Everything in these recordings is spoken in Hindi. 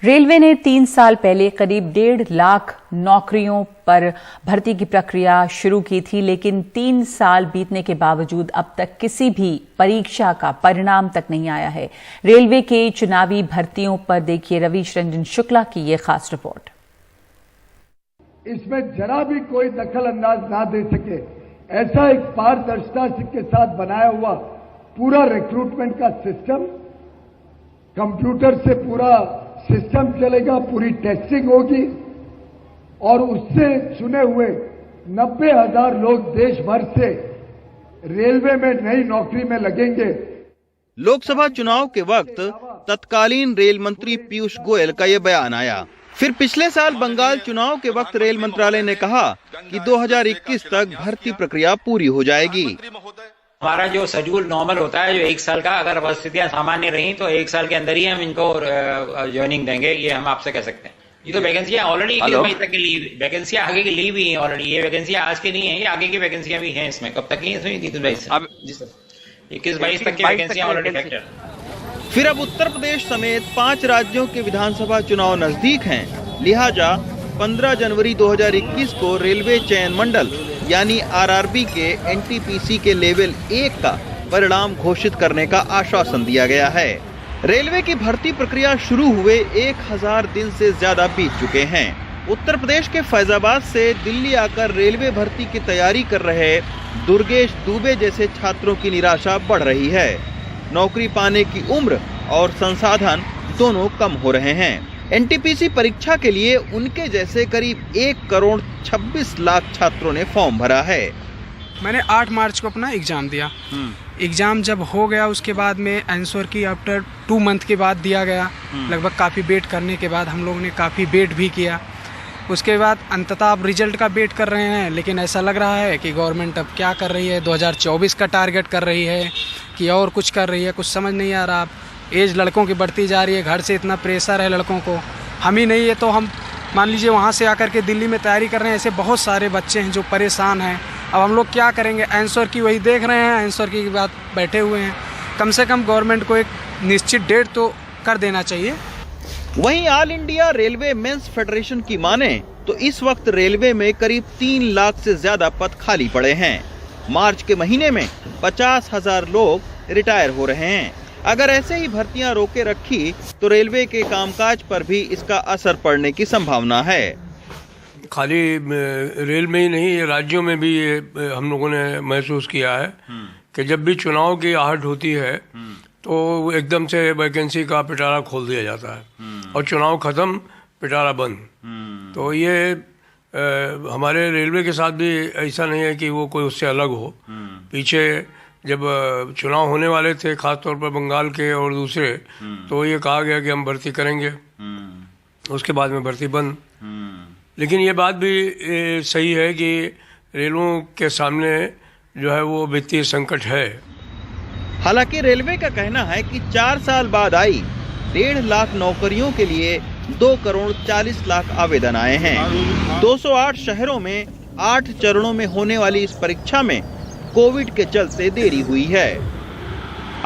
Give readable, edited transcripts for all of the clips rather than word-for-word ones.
रेलवे ने 3 साल पहले करीब 1.5 लाख नौकरियों पर भर्ती की प्रक्रिया शुरू की थी, लेकिन 3 साल बीतने के बावजूद अब तक किसी भी परीक्षा का परिणाम तक नहीं आया है। रेलवे के चुनावी भर्तियों पर देखिए रवीश रंजन शुक्ला की ये खास रिपोर्ट। इसमें जरा भी कोई दखल अंदाज ना दे सके, ऐसा एक पारदर्शिता के साथ बनाया हुआ पूरा रिक्रूटमेंट का सिस्टम, कंप्यूटर से पूरा सिस्टम चलेगा, पूरी टेस्टिंग होगी और उससे चुने हुए 90,000 लोग देश भर से रेलवे में नई नौकरी में लगेंगे। लोकसभा चुनाव के वक्त तत्कालीन रेल मंत्री पीयूष गोयल का ये बयान आया। फिर पिछले साल बंगाल चुनाव के वक्त रेल मंत्रालय ने कहा कि 2021 तक भर्ती प्रक्रिया पूरी हो जाएगी। हमारा जो शेड्यूल नॉर्मल होता है, जो 1 साल का, अगर परिस्थितियां सामान्य रही तो 1 साल के अंदर ही हम इनको ज्वाइनिंग देंगे, ये हम आपसे कह सकते हैं। ये तो वैकेंसियां ऑलरेडी 21 मई तक की लीव, वैकेंसियां आगे की लीव ही है ऑलरेडी। ये वैकेंसियां आज की नहीं है, ये आगे की वैकेंसियां भी हैं इसमें। कब तक की है? 21-22 तक की वैकेंसियां ऑलरेडी फैक्टर। फिर अब उत्तर प्रदेश समेत 5 राज्यों के विधानसभा चुनाव नजदीक हैं, लिहाजा 15 जनवरी 2021 को रेलवे चयन मंडल यानी आरआरबी के एनटीपीसी के लेवल 1 का परिणाम घोषित करने का आश्वासन दिया गया है। रेलवे की भर्ती प्रक्रिया शुरू हुए 1000 दिन से ज्यादा बीत चुके हैं। उत्तर प्रदेश के फैजाबाद से दिल्ली आकर रेलवे भर्ती की तैयारी कर रहे दुर्गेश दुबे जैसे छात्रों की निराशा बढ़ रही है। नौकरी पाने की उम्र और संसाधन दोनों कम हो रहे हैं। एनटीपीसी परीक्षा के लिए उनके जैसे करीब 1 करोड़ 26 लाख छात्रों ने फॉर्म भरा है। मैंने 8 मार्च को अपना एग्ज़ाम दिया। एग्ज़ाम जब हो गया उसके बाद में आंसर की आफ्टर 2 मंथ के बाद दिया गया। लगभग काफ़ी वेट करने के बाद हम लोगों ने काफ़ी वेट भी किया। उसके बाद अंततः अब रिजल्ट का वेट कर रहे हैं, लेकिन ऐसा लग रहा है कि गवर्नमेंट अब क्या कर रही है, 2024 का टारगेट कर रही है कि और कुछ कर रही है, कुछ समझ नहीं आ रहा। एज लड़कों की बढ़ती जा रही है, घर से इतना प्रेशर है लड़कों को, हम ही नहीं है तो हम मान लीजिए वहाँ से आकर के दिल्ली में तैयारी कर रहे हैं। ऐसे बहुत सारे बच्चे हैं जो परेशान हैं। अब हम लोग क्या करेंगे? आंसर की वही देख रहे हैं, आंसर की बात बैठे हुए हैं। कम से कम गवर्नमेंट को एक निश्चित डेट तो कर देना चाहिए। वहीं all India railway men's federation की माने तो इस वक्त रेलवे में करीब 3 लाख से ज्यादा पद खाली पड़े हैं। मार्च के महीने में 50,000 लोग रिटायर हो रहे हैं। अगर ऐसे ही भर्तियां रोके रखी तो रेलवे के कामकाज पर भी इसका असर पड़ने की संभावना है। खाली रेल में ही नहीं, राज्यों में भी ये हम लोगों ने महसूस किया है कि जब भी चुनाव की आहट होती है तो एकदम से वैकेंसी का पिटारा खोल दिया जाता है और चुनाव खत्म, पिटारा बंद। तो ये हमारे रेलवे के साथ भी ऐसा नहीं है कि वो कोई उससे अलग हो। पीछे जब चुनाव होने वाले थे, खासतौर पर बंगाल के और दूसरे, तो ये कहा गया कि हम भर्ती करेंगे, उसके बाद में भर्ती बंद। लेकिन ये बात भी सही है कि रेलों के सामने जो है वो वित्तीय संकट है। हालांकि रेलवे का कहना है कि 4 साल बाद आई 1.5 लाख नौकरियों के लिए 2 करोड़ 40 लाख आवेदन आए हैं। 208 शहरों में 8 चरणों में होने वाली इस परीक्षा में कोविड के चलते देरी हुई है।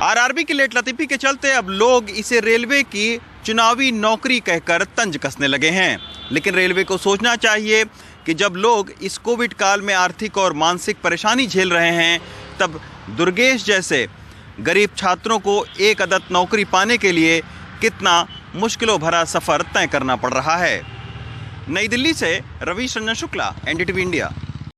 आरआरबी की लेटलतीफी के चलते अब लोग इसे रेलवे की चुनावी नौकरी कहकर तंज कसने लगे हैं। लेकिन रेलवे को सोचना चाहिए कि जब लोग इस कोविड काल में आर्थिक और मानसिक परेशानी झेल रहे हैं, तब दुर्गेश जैसे गरीब छात्रों को एक अदद नौकरी पाने के लिए कितना मुश्किलों भरा सफर तय करना पड़ रहा है। नई दिल्ली से रवीश रंजन शुक्ला, एनडीटीवी इंडिया।